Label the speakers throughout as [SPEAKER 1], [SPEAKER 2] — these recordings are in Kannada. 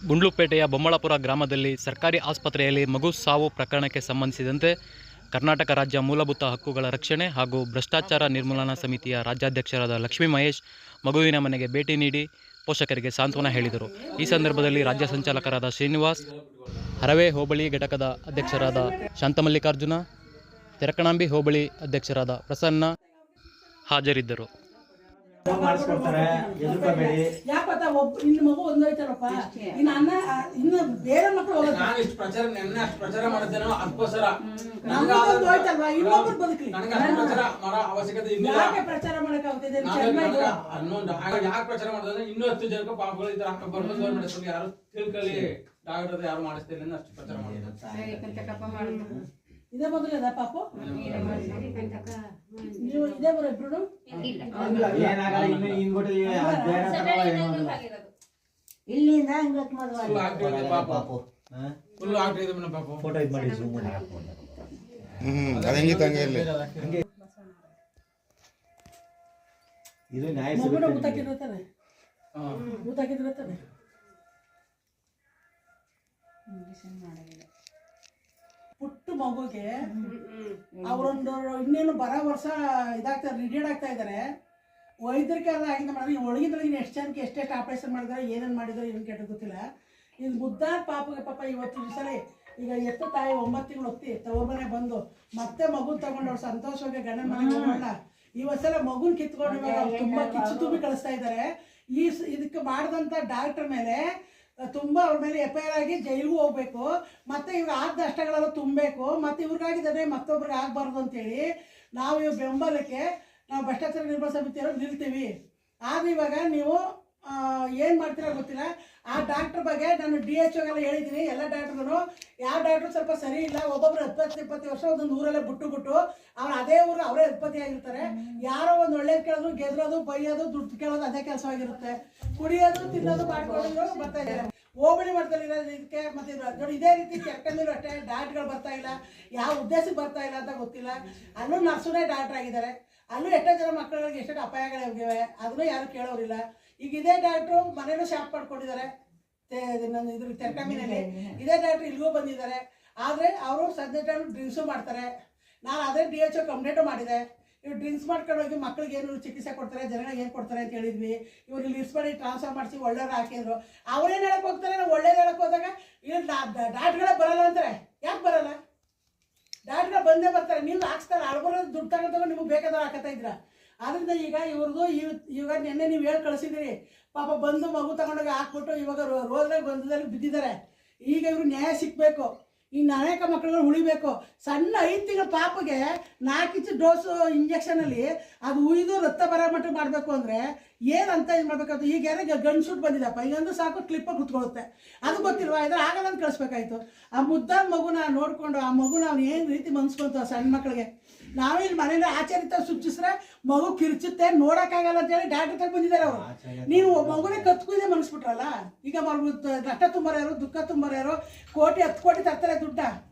[SPEAKER 1] ಗುಂಡ್ಲುಪೇಟೆಯ ಬೊಮ್ಮಳಪುರ ಗ್ರಾಮದಲ್ಲಿ ಸರ್ಕಾರಿ ಆಸ್ಪತ್ರೆಯಲ್ಲಿ ಮಗು ಸಾವು ಪ್ರಕರಣಕ್ಕೆ ಸಂಬಂಧಿಸಿದಂತೆ ಕರ್ನಾಟಕ ರಾಜ್ಯ ಮೂಲಭೂತ ಹಕ್ಕುಗಳ ರಕ್ಷಣೆ ಹಾಗೂ ಭ್ರಷ್ಟಾಚಾರ ನಿರ್ಮೂಲನಾ ಸಮಿತಿಯ ರಾಜ್ಯಾಧ್ಯಕ್ಷರಾದ ಲಕ್ಷ್ಮೀ ಮಹೇಶ್ ಮಗುವಿನ ಮನೆಗೆ ಭೇಟಿ ನೀಡಿ ಪೋಷಕರಿಗೆ ಸಾಂತ್ವನ ಹೇಳಿದರು. ಈ ಸಂದರ್ಭದಲ್ಲಿ ರಾಜ್ಯ ಸಂಚಾಲಕರಾದ ಶ್ರೀನಿವಾಸ್, ಹರವೆ ಹೋಬಳಿ ಘಟಕದ ಅಧ್ಯಕ್ಷರಾದ ಶಾಂತಮಲ್ಲಿಕಾರ್ಜುನ, ತೆರಕಣಾಂಬಿ ಹೋಬಳಿ ಅಧ್ಯಕ್ಷರಾದ ಪ್ರಸನ್ನ ಹಾಜರಿದ್ದರು.
[SPEAKER 2] ಮಾಡಿಸ್ಕೊಡ್ತಾರೆ, ಎದುರ್ಕೋಬೇಡಿ.
[SPEAKER 3] ಯಾಕತ್ತ ಇನ್ನು ಮಗು ಒಂದೋಯ್ತಲ್ಲಪ್ಪ, ಇನ್ನು ಅನ್ನ ಇನ್ನು ಬೇರೆ ಮಕ್ಕಳು ಹೋಗೋದು.
[SPEAKER 2] ನಾನು ಇಷ್ಟು ಪ್ರಚಾರ ನೆನ್ನೆ ಅಷ್ಟು ಪ್ರಚಾರ ಮಾಡಿದ್ದೇನೋ ಅದಕ್ಕೋಸ್ಕರ
[SPEAKER 3] ಹೋಯ್ತಲ್ವಾ, ಇನ್ನೊಬ್ರು ಬದುಕಲಿ.
[SPEAKER 2] ನನಗೆ ಅಷ್ಟು ಪ್ರಚಾರ ಮಾಡೋ ಅವಶ್ಯಕತೆ ಇಲ್ಲ.
[SPEAKER 3] ಯಾಕೆ ಪ್ರಚಾರ ಮಾಡಕ್ಕಾಗ್ತದೆ?
[SPEAKER 2] ಅನ್ನೊಂದು ಯಾಕೆ ಪ್ರಚಾರ ಮಾಡಿದ್ರೆ ಇನ್ನೂ 10 ಜನಕ್ಕೆ ಪಾಪಗಳು ಈ ತರ ಬರ್ಬೋದು. ಗೌರ್ಮೆಂಟ್ ಯಾರು ತಿಳ್ಕೊಳ್ಳಿ, ಡಾಕ್ಟರ್ ಯಾರು ಮಾಡಿಸ್ತಿಲ್ಲ ಅಷ್ಟು ಪ್ರಚಾರ ಮಾಡಿದ್ರು.
[SPEAKER 3] ಇದೇ ಮೊದಲದ ಪಾಪು ನೀವು ಇದೇ ಬರೋ ಇಬ್ರು
[SPEAKER 4] ಇಲ್ಲಿಂದ
[SPEAKER 2] ಫುಲ್ ಆಗ್ತಿದೆ ಪಾಪು.
[SPEAKER 5] ಫೋಟೋ ಇದು ಮಾಡಿ ಜೂಮ್ ಮಾಡಿ. ಇದು ನ್ಯಾಯ
[SPEAKER 3] ಮಗುನ ಊತಾಕಿರ್ತಾನೆ ಊತಾಕಿರ್ತಾನೆ ಪುಟ್ಟ ಮಗುಗೆ ಅವರೊಂದು ಇನ್ನೇನು ಬರೋ ವರ್ಷ ಇದಾಗ್ತಾರೆ, ರಿಟೈರ್ಡ್ ಆಗ್ತಾ ಇದ್ದಾರೆ. ವೈದ್ಯರಿಗೆಲ್ಲ ಆಗಿಂದ ಮಾಡಿದ್ರೆ ಒಳಗಿದ್ರೊಳಗಿನ ಎಷ್ಟು ಜನಕ್ಕೆ ಎಷ್ಟೆಷ್ಟು ಆಪರೇಷನ್ ಮಾಡಿದ್ರೆ ಏನೇನು ಮಾಡಿದ್ರು ಏನು ಕೆಟ್ಟ ಗೊತ್ತಿಲ್ಲ. ಇದು ಮುದ್ದಾದ ಪಾಪಗೆ ಪಾಪ ಇವತ್ತು ದಿವಸ ಈಗ ಎತ್ತು ತಾಯಿ 9 ತಿಂಗಳು ಹೊತ್ತಿ ತವ್ರ ಮನೆ ಬಂದು ಮತ್ತೆ ಮಗುನ ತಗೊಂಡು ಅವ್ರು ಸಂತೋಷವಾಗಿ ಗಂಡನ ಮನೆಗೆ ಹೋಗೋಣ. ಇವತ್ಸಲ ಮಗುನ ಕಿತ್ಕೊಂಡು ಇವಾಗ ತುಂಬಾ ಕಿಚ್ಚು ತುಂಬಿ ಕಳಿಸ್ತಾ ಇದ್ದಾರೆ. ಇದಕ್ಕೆ ಮಾಡಿದಂಥ ಡಾಕ್ಟರ್ ಮೇಲೆ ತುಂಬಾ ಅವ್ರ ಮೇಲೆ FIR ಆಗಿ ಜೈಲಿಗೂ ಹೋಗ್ಬೇಕು, ಮತ್ತೆ ಇವ್ರು ಆದ ನಷ್ಟಗಳೆಲ್ಲ ತುಂಬಬೇಕು, ಮತ್ತೆ ಇವ್ರಿಗಾಗಿದ್ದಾನೆ ಮತ್ತೊಬ್ರಿಗೆ ಆಗಬಾರ್ದು ಅಂತೇಳಿ ನಾವು ಇವ್ ಬೆಂಬಲಕ್ಕೆ ನಾವು ಭ್ರಷ್ಟಾಚಾರ ನಿರ್ಮೂಲನಾ ಸಮಿತಿಯವರು ನಿಲ್ತೀವಿ. ಆದ್ರೆ ಇವಾಗ ನೀವು ಏನು ಮಾಡ್ತೀರೋ ಗೊತ್ತಿಲ್ಲ. ಆ ಡಾಕ್ಟರ್ ಬಗ್ಗೆ ನಾನು DHOಗೆಲ್ಲ ಹೇಳಿದ್ದೀನಿ. ಎಲ್ಲ ಡಾಕ್ಟ್ರುಗಳು ಯಾವ ಡಾಕ್ಟ್ರು ಸ್ವಲ್ಪ ಸರಿ ಇಲ್ಲ. ಒಬ್ಬೊಬ್ರು 20-20 ವರ್ಷ ಒಂದೊಂದು ಊರಲ್ಲೇ ಬಿಟ್ಟು ಅವ್ರು ಅದೇ ಊರು ಅವರೇ ಉತ್ಪತ್ತಿಯಾಗಿರ್ತಾರೆ. ಯಾರೋ ಒಂದು ಒಳ್ಳೇದು ಕೇಳೋದು, ಗೆದ್ರೋದು, ಬೈಯೋದು, ದುಡ್ಡು ಕೇಳೋದು ಅದೇ ಕೆಲಸವಾಗಿರುತ್ತೆ. ಕುಡಿಯೋದು, ತಿನ್ನೋದು, ಮಾಡ್ಕೊಳ್ಳೋದು ಬರ್ತಾ ಇದ್ದಾರೆ. ಹೋಬಳಿ ಮಾಡ್ತಾರೆ ಇದಕ್ಕೆ. ಮತ್ತೆ ನೋಡಿ ಇದೇ ರೀತಿ ಕೆಟ್ಟಲ್ಲೂ ಅಷ್ಟೇ ಡಾಕ್ಟ್ರುಗಳು ಬರ್ತಾ ಇಲ್ಲ, ಯಾವ ಉದ್ದೇಶಕ್ಕೆ ಬರ್ತಾ ಇಲ್ಲ ಅಂತ ಗೊತ್ತಿಲ್ಲ. ಅಲ್ಲೂ ನರ್ಸುನೇ ಡಾಕ್ಟ್ರ್ ಆಗಿದ್ದಾರೆ. ಅಲ್ಲೂ ಎಷ್ಟೋ ಜನ ಮಕ್ಕಳಿಗೆ ಎಷ್ಟೋ ಅಪಾಯಗಳೇ ಹೋಗಿವೆ, ಅದನ್ನು ಯಾರು ಕೇಳೋರಿಲ್ಲ. ಈಗ ಇದೇ ಡಾಕ್ಟ್ರು ಮನೇಲೂ ಶಾಪ್ ಮಾಡ್ಕೊಂಡಿದ್ದಾರೆ ಇದ್ರ ತೆರಕಂಬಿನಲ್ಲಿ. ಇದೇ ಡಾಕ್ಟ್ರು ಇಲ್ಲಿಗೂ ಬಂದಿದ್ದಾರೆ. ಆದರೆ ಅವರು ಸದ್ಯ ಟೈಮ್ ಡ್ರಿಂಕ್ಸು ಮಾಡ್ತಾರೆ. ನಾನು ಅದೇ DHO ಕಂಪ್ಲೇಂಟು ಮಾಡಿದೆ. ಇವ್ರು ಡ್ರಿಂಕ್ಸ್ ಮಾಡ್ಕೊಂಡು ಹೋಗಿ ಮಕ್ಳಿಗೆ ಏನು ಚಿಕಿತ್ಸೆ ಕೊಡ್ತಾರೆ, ಜನಗಳಿಗೆ ಏನು ಕೊಡ್ತಾರೆ ಅಂತ ಹೇಳಿದ್ವಿ. ಇವ್ರು ಇಲ್ಲಿ ಲಿಸ್ಟ್ ಮಾಡಿ ಟ್ರಾನ್ಸ್ಫರ್ ಮಾಡಿಸಿ ಒಳ್ಳೆಯವ್ರು ಹಾಕಿದ್ರು. ಅವ್ರೇನು ಹೇಳಕ್ಕೆ ಹೋಗ್ತಾರೆ, ನಾವು ಒಳ್ಳೇದು ಹೇಳಕ್ಕೆ ಹೋದಾಗ ಇಲ್ಲಿ ಡಾಕ್ಟ್ಗಳೇ ಬರಲ್ಲ ಅಂತಾರೆ. ಯಾಕೆ ಬರಲ್ಲ? ಡಾಕ್ಟ್ಗಳು ಬಂದೇ ಬರ್ತಾರೆ. ನೀವು ಹಾಕ್ಸ್ತಾರೆ, ಅಳ್ಬರೋದು ದುಡ್ಡು ತಗೊಂಡು ನಿಮಗೆ ಬೇಕಾದ್ರೆ ಹಾಕತ್ತಾ ಇದ್ರ. ಆದ್ದರಿಂದ ಈಗ ಇವ್ರದ್ದು ಇವಾಗ ನಿನ್ನೆ ನೀವು ಹೇಳಿ ಕಳಿಸಿದಿರಿ. ಪಾಪ ಬಂದು ಮಗು ತಗೊಂಡೋಗಿ ಹಾಕ್ಬಿಟ್ಟು ಇವಾಗ ರೋಗ ಬಂಧದಲ್ಲಿ ಬಿದ್ದಿದ್ದಾರೆ. ಈಗ ಇವ್ರು ನ್ಯಾಯ ಸಿಗಬೇಕು. ಇನ್ನು ಅನೇಕ ಮಕ್ಕಳುಗಳು ಉಳಿಬೇಕು. ಸಣ್ಣ 5 ತಿಂಗಳ ಪಾಪಗೆ 4 ಇಂಚು ಡೋಸು ಇಂಜೆಕ್ಷನಲ್ಲಿ ಅದು ಉಯ್ದು ರಕ್ತ ಬರೋ ಮಟ್ಟ ಮಾಡಬೇಕು ಅಂದರೆ ಏನಂತ ಇದು ಮಾಡಬೇಕಾಯ್ತು. ಈಗ ಯಾರಿಗೆ ಗನ್ ಶೂಟ್ ಬಂದಿದ್ದಪ್ಪ, ಈಗಂದು ಸಾಕು ಕ್ಲಿಪ್ಪಾಗಿ ಕುತ್ಕೊಳ್ಳುತ್ತೆ. ಅದು ಗೊತ್ತಿಲ್ವಾ? ಇದ್ರ ಆಗಲ್ಲ ಅಂತ ಕಳಿಸ್ಬೇಕಾಯ್ತು. ಆ ಮುದ್ದಾದ ಮಗುನ ನೋಡಿಕೊಂಡು ಆ ಮಗುನ ಅವ್ನು ಏನು ರೀತಿ ಮನ್ಸ್ಕೊಂತು ಆ ಸಣ್ಣ ಮಕ್ಕಳಿಗೆ. ನಾವೇ ಇಲ್ಲಿ ಮನೇಲಿ ಆಚರಿತ ಸೂಚಿಸಿದ್ರೆ ಮಗು ಕಿರ್ಚುತ್ತೆ, ನೋಡೋಕ್ಕಾಗಲ್ಲ ಅಂತೇಳಿ ಡಾಕ್ಟರ್ ತಗ ಬಂದಿದ್ದಾರೆ ಅವರು. ನೀವು ಮಗುನೇ ಕತ್ಕುದೇ ಮನಸ್ಬಿಟ್ರಲ್ಲ. ಈಗ ನಷ್ಟ ತುಂಬೋರು ಯಾರು, ದುಃಖ ತುಂಬೋರು ಯಾರು? 10 ಕೋಟಿ ತರ್ತಾರೆ ದುಡ್ಡ,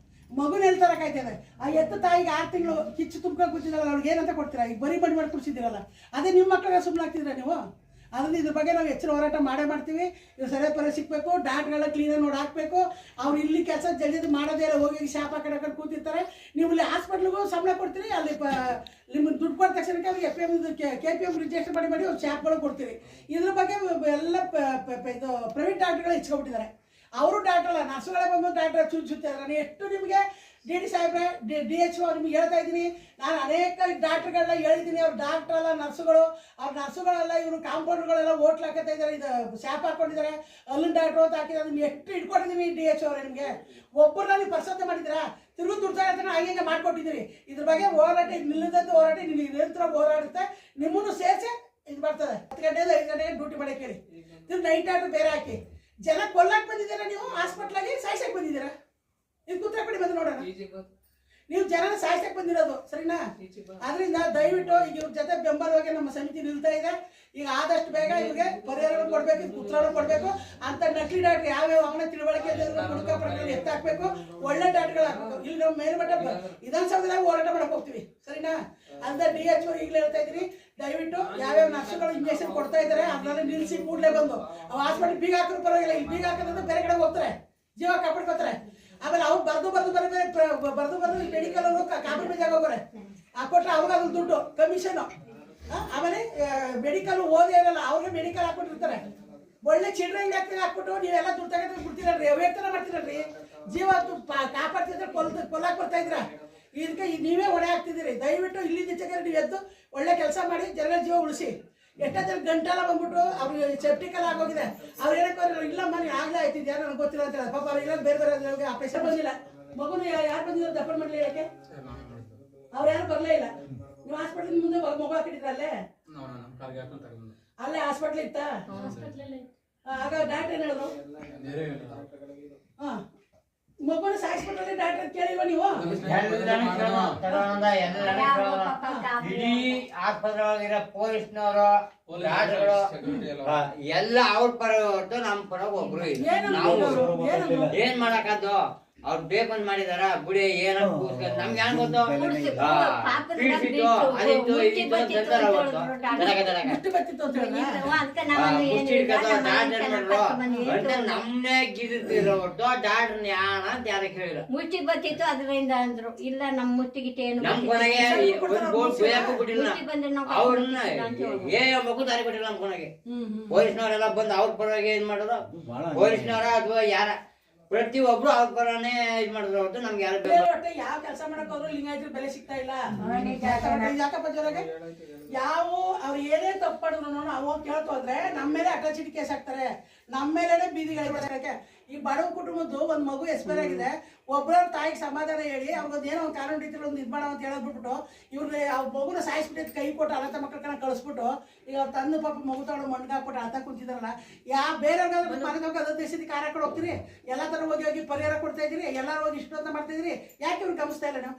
[SPEAKER 3] ಮಗುನ ಎಲ್ಲಿ ತರಕಾಯ್ತದೆ? ಆ ಎತ್ತು ತಾಯಿಗೆ 6 ತಿಂಗಳು ಕಿಚ್ಚು ತುಂಬ್ಕೊಂಡು ಕೂತಿದ್ರಲ್ಲ, ಅವ್ರಿಗೆ ಏನಂತ ಕೊಡ್ತೀರಾ? ಈಗ ಬರೀ ಬಡಿ ಮಾಡಿ ಕುಡಿಸಿದ್ದೀರಲ್ಲ, ಅದೇ ನಿಮ್ಮ ಮಕ್ಕಳಿಗೆ ಸುಮ್ಮನೆ ಆಗ್ತಿದ್ರ ನೀವು? ಅದರಿಂದ ಇದ್ರ ಬಗ್ಗೆ ನಾವು ಹೆಚ್ಚಿನ ಹೋರಾಟ ಮಾಡೇ ಮಾಡ್ತೀವಿ. ಇವ್ರು ಸರಿಯಾದ ಪರ ಸಿಗಬೇಕು, ಡಾಕ್ಟ್ರೆಲ್ಲ ಕ್ಲೀನಾಗಿ ನೋಡಿ ಹಾಕಬೇಕು. ಅವ್ರು ಇಲ್ಲಿ ಕೆಲಸ ಜಲ್ದಿ ಮಾಡೋದೇ ಇಲ್ಲ, ಹೋಗಿ ಶಾಪ್ ಹಾಕೊಂಡು ಕೂತಿರ್ತಾರೆ. ನೀವು ಇಲ್ಲಿ ಹಾಸ್ಪಿಟ್ಲಿಗೂ ಸಂಬಳ ಕೊಡ್ತೀರಿ, ಅಲ್ಲಿ ನಿಮ್ಗೆ ದುಡ್ಡು ಕೊಟ್ಟ ತಕ್ಷಣಕ್ಕೆ ಅವ್ರಿಗೆ FPM KPM ರಿಜಿಸ್ಟರ್ ಮಾಡಿ ಅವ್ರು ಶಾಪ್ಗಳು ಕೊಡ್ತೀರಿ. ಇದ್ರ ಬಗ್ಗೆ ಎಲ್ಲ ಇದು ಪ್ರೈವೇಟ್ ಡಾಕ್ಟ್ರುಗಳು ಹೆಚ್ಚಿಕೊಬಿಟ್ಟಿದ್ದಾರೆ. ಅವರು ಡಾಕ್ಟರ್ ಅಲ್ಲ, ನರ್ಸುಗಳೇ ಬಂದು ಡಾಕ್ಟರ್ ಚುಚ್ಚುತ್ತಾರೆ. ನಾನು ಎಷ್ಟು ನಿಮಗೆ DD ಸಾಹೇಬ್ರೆ, DHO ನಿಮ್ಗೆ ಹೇಳ್ತಾ ಇದ್ದೀನಿ. ನಾನು ಅನೇಕ ಡಾಕ್ಟ್ರುಗಳನ್ನ ಹೇಳಿದ್ದೀನಿ. ಅವ್ರು ಡಾಕ್ಟರ್ ಅಲ್ಲ, ನರ್ಸುಗಳು. ಅವ್ರು ನರ್ಸುಗಳೆಲ್ಲ ಇವರು ಕಾಂಪೌಂಡರ್ಗಳೆಲ್ಲ ಹೋಟ್ಲ್ ಹಾಕತ್ತಾ ಇದ್ದಾರೆ, ಇದು ಶಾಪ್ ಹಾಕೊಂಡಿದ್ದಾರೆ. ಅಲ್ಲಿನ ಡಾಕ್ಟ್ರು ಅಂತ ಹಾಕಿದ್ದಾರೆ. ನಿಮ್ಗೆ ಎಷ್ಟು ಇಟ್ಕೊಂಡಿದ್ದೀನಿ DHO ಅವರೇ. ನಿಮಗೆ ಒಬ್ಬರನ್ನ ನೀವು ಪರಿಶೋಧನೆ ಮಾಡಿದ್ದೀರಾ? ತಿರುಗು ದುಡ್ಡು ಹಾಗೆ ಮಾಡ್ಕೊಟ್ಟಿದ್ದೀರಿ. ಇದ್ರ ಬಗ್ಗೆ ಹೋರಾಟ ನಿಲ್ಲದಂತ ಹೋರಾಟ ನಿರಂತರ ಹೋರಾಡುತ್ತೆ. ನಿಮ್ಮನ್ನು ಸೇರಿಸಿ ಇದು ಬರ್ತದೆ. 10 ಗಂಟೆಯಿಂದ 5 ಗಂಟೆಗೆ ಡ್ಯೂಟಿ ಮಾಡಕ್ಕೆ ಹೇಳಿ. ತಿರ್ಗಿ ನೈಟ್ ಡಾಕ್ಟ್ರು ಬೇರೆ ಹಾಕಿ ಜನ ಕೊಲ್ಲಕ್ಕೆ ಬಂದಿದ್ದೀರಾ ನೀವು, ಹಾಸ್ಪಿಟ್ಲಾಗಿ ಸಾಯಿಸಕ್ಕೆ ಬಂದಿದ್ದೀರಾ? ಇದು ಕೂತ್ರೆ ಕೊಡಿ ಬಂದು ನೋಡೋಣ. ನೀವು ಜನನ ಸಾಯಿಸಕ್ಕೆ ಬಂದಿರೋದು, ಸರಿನಾ? ಅದರಿಂದ ದಯವಿಟ್ಟು ಈಗ ಇವ್ರ ಜೊತೆ ಬೆಂಬಲವಾಗಿ ನಮ್ಮ ಸಮಿತಿ ನಿಲ್ತಾ ಇದೆ. ಈಗ ಆದಷ್ಟು ಬೇಗ ಇವ್ರಿಗೆ ಪರಿಹಾರ ಕೊಡ್ಬೇಕು, ಉತ್ತರ ಕೊಡ್ಬೇಕು ಅಂತ ನಕಲಿ ಡಾಕ್ಟರ್ ಯಾವ್ಯಾವ ಅವನ ತಿಳುವಳಿಕೆ ಹುಡುಕ ಪ್ರಕರಣ ಎತ್ತಾಕ್ಬೇಕು, ಒಳ್ಳೆ ಡಾಕ್ಟರ್ಗಳು ಹಾಕ್ಬೇಕು. ಇಲ್ಲಿ ನಾವು ಮೇಲ್ಮಟ್ಟ ವಿಧಾನಸೌಧದಾಗ ಹೋರಾಟ ಮಾಡಕ್ ಹೋಗ್ತೀವಿ, ಸರಿನಾ? ಅಂತ DHO ಈಗಲೇ ಹೇಳ್ತಾ ಇದ್ದೀನಿ, ದಯವಿಟ್ಟು ಯಾವ್ಯಾವ ನರ್ಸ್ಗಳು ಇಂಜೆಕ್ಷನ್ ಕೊಡ್ತಾ ಇದಾರೆ ಅದನ್ನ ನಿಲ್ಲಿಸಿ ಕೂಡಲೇ ಬಂದು ಅವ್ ಹಾಸ್ಪಿಟಲ್ ಬೀಗ ಹಾಕಿದ್ರು ಪರವಾಗಿಲ್ಲ, ಇಲ್ಲಿ ಬೀಗ ಹಾಕೋದ್ರಿಂದ ಬೇರೆ ಕಡೆ ಹೋಗ್ತಾರೆ, ಜೀವ ಕಾಪಾಡ್ಕೋತಾರೆ. ಆಮೇಲೆ ಅವ್ರು ಬರ್ದು ಮೆಡಿಕಲ್ ಕಾಪಿ ಜಾಗ ಹೋಗೋರೆ ಹಾಕೊಟ್ರೆ ಅವಾಗ ಅದ್ರ ದುಡ್ಡು ಕಮಿಷನ್. ಆಮೇಲೆ ಮೆಡಿಕಲ್ ಓದಿ ಇರಲ್ಲ ಅವ್ರಿಗೆ ಮೆಡಿಕಲ್ ಹಾಕೊಟ್ಟಿರ್ತಾರೆ, ಒಳ್ಳೆ ಚಿಲ್ಡ್ರನ್ ಹಾಕ್ಬಿಟ್ಟು ನೀವೆಲ್ಲ ದುಡ್ಡು ತಗೊಂಡು ಬಿಡ್ತೀರಲ್ರಿ, ವೇತನ ಮಾಡ್ತೀರಲ್ರಿ, ಜೀವ ಕಾಪಾಡ್ತಿದ್ರೆ ಕೊಲ್ಲಾಕ್ ಬರ್ತಾ ಇದ್ರ. ಇದಕ್ಕೆ ನೀವೇ ಹೊಣೆ ಹಾಕ್ತಿದ್ದೀರಿ. ದಯವಿಟ್ಟು ಇಲ್ಲಿಂದ ಈಚೆಗೆ ನೀವು ಎದ್ದು ಒಳ್ಳೆ ಕೆಲಸ ಮಾಡಿ ಜನಗಳ ಜೀವ ಉಳಿಸಿ. ಎಷ್ಟೋ ಜನ ಗಂಟೆಲ್ಲ ಬಂದ್ಬಿಟ್ಟು ಅವ್ರಿಗೆ ಸೆಪ್ಟಿಕಲ್ ಆಗೋಗಿದೆ, ಅವ್ರು ಏನಕ್ಕೆ ಇಲ್ಲಮ್ಮ ನೀವು ಆಗಲೇ ಆಯ್ತಿದ್ಯಾ ನನಗೆ ಗೊತ್ತಿಲ್ಲ ಅಂತ ಹೇಳಿ ಪಾಪ ಅವ್ರು ಇಲ್ಲ ಬೇರೆ ಆಪರೇಷನ್ ಬಂದಿಲ್ಲ. ಮಗುನ ಯಾರು ಬಂದಿದ್ರು ದಪ್ಪನ ಮಾಡಲಿ, ಯಾಕೆ ಅವ್ರು ಯಾರು ಬರಲೇ ಇಲ್ಲ. ನೀವು ಹಾಸ್ಪಿಟಲ್ ಮುಂದೆ ಮಗು ಹಾಕಿಟ್ಟಿದ್ರಲ್ಲೇ, ಅಲ್ಲೇ ಹಾಸ್ಪಿಟ್ಲ್ ಇತ್ತಾ? ಆಗ ಡಾಕ್ಟರ್ ಏನ್ ಹೇಳಿದ್ರು? ಮಗುನ ಸಾಯಿಸ್ಬಿಟ್ರೆ ಡಾಕ್ಟರ್ ಕೇಳಿಲ್ವ ನೀವು?
[SPEAKER 5] ಇಡೀ ಆಸ್ಪತ್ರೆ ಒಳಗಿರೋ ಪೊಲೀಸ್ನವರು ಡಾಕ್ಟರ್ಗಳು ಎಲ್ಲ ಅವ್ರ ಪರ ಹೊರತು ನಮ್ಮ ಪರ ಒಬ್ರು ನಾವು ಏನ್ ಮಾಡಕದ್ದು? ಅವ್ರು ಬೇಕಂತ ಮಾಡಿದಾರ ಬಿಡಿ, ಏನೋ ನಮ್ಗೆ ಏನ್ ಗೊತ್ತು? ನಮ್ನೆ ಗಿರಿರೋ ಹೊರತು ಡಾಕ್ಟರ್ ಯಾಣ ಅಂತ ಯಾರಕ್ಕೆ ಹೇಳಿಲ್ಲ.
[SPEAKER 4] ಮುಷ್ಟಿ ಬತ್ತಿತ್ತು ಅದರಿಂದ ಅಂದ್ರು, ಇಲ್ಲ ನಮ್ ಮುಷ್ಟಿಗಿಟ್ಟು ಏನು
[SPEAKER 5] ನಮ್ ಕೊನೆಗೆ ಬಿಟ್ಟಿಲ್ಲ, ಅವ್ರನ್ನ ಮಗು ದಾರಿ ಕೊಟ್ಟಿಲ್ಲ ನಮ್ ಕೊನೆಗೆ. ಪೊಲೀಸ್ನವರೆಲ್ಲ ಬಂದು ಅವ್ರ ಪರವಾಗಿ ಏನ್ ಮಾಡೋದು, ಪೊಲೀಸ್ನವರ ಅಥವಾ ಯಾರ ಪ್ರತಿಯೊಬ್ರು ಅವ್ರ ಪರನೇ ಇದ್ ಮಾಡಿದ್ರು ಹೊರತು ನಮ್ಗೆ ಯಾರು
[SPEAKER 3] ಯಾವ ಕೆಲಸ ಮಾಡಕ್ ಹೋದ್ರು ಲಿಂಗಾಯತ್ರ ಬೆಲೆ ಸಿಗ್ತಾ ಇಲ್ಲ. ಯಾಕಪ್ಪ ಜೊತೆಗೆ ಯಾವ ಅವ್ರು ಏನೇ ತಪ್ಪು ಮಾಡಿದ್ರು ಅವು ಕೇಳ್ತೋದ್ರೆ ನಮ್ಮ ಮೇಲೆ ಅಟ್ರಾಸಿಟಿ ಕೇಸ್ ಹಾಕ್ತಾರೆ, ನಮ್ಮ ಮೇಲೆನೆ ಬೀದಿಗಳಿಗೆ. ಈ ಬಡವ ಕುಟುಂಬದ್ದು ಒಂದ್ ಮಗು ಎಕ್ಸ್ಪೈರ್ ಆಗಿದೆ, ಒಬ್ಬರ ತಾಯಿಗೆ ಸಮಾಧಾನ ಹೇಳಿ ಅವ್ರದ್ದು ಏನೋ ಒಂದು ಕಾನೂನು ರೀತಿಯಲ್ಲಿ ಒಂದು ಇದು ಮಾಡೋ ಅಂತ ಹೇಳ್ಬಿಟ್ಟು ಇವ್ರಿಗೆ ಆ ಮಗುನ ಸಾಯಿಸ್ಬಿಟ್ಟು ಕೈ ಕೊಟ್ಟು ಅನಾಥ ಮಕ್ಕಳನ್ನ ಕಳಿಸ್ಬಿಟ್ಟು ಈಗ ಅವ್ರು ತಂದು ಪಾಪ ಮಗು ತಗೊಂಡು ಮಣ್ಣಿಗೆ ಹಾಕ್ಬಿಟ್ಟು ಅಳ್ತಾ ಕುಂತಿದಾರಲ್ಲ. ಬೇರೆ ಮನೆಗೆ ಹೋಗಿ ಅದೇ ದೇಶದ ಕಾರ ಹಾಕೊಂಡು ಹೋಗ್ತೀರಿ, ಎಲ್ಲ ತರ ಹೋಗಿ ಪರಿಹಾರ ಕೊಡ್ತಾ ಇದ್ದೀರಿ, ಎಲ್ಲರೂ ಹೋಗಿ ಇಷ್ಟು ಅಂತ ಮಾಡ್ತಾ ಇದ್ರಿ, ಯಾಕೆ ಇವ್ರು ಗಮನಿಸ್ತಾ ಇಲ್ಲ ನೀವು?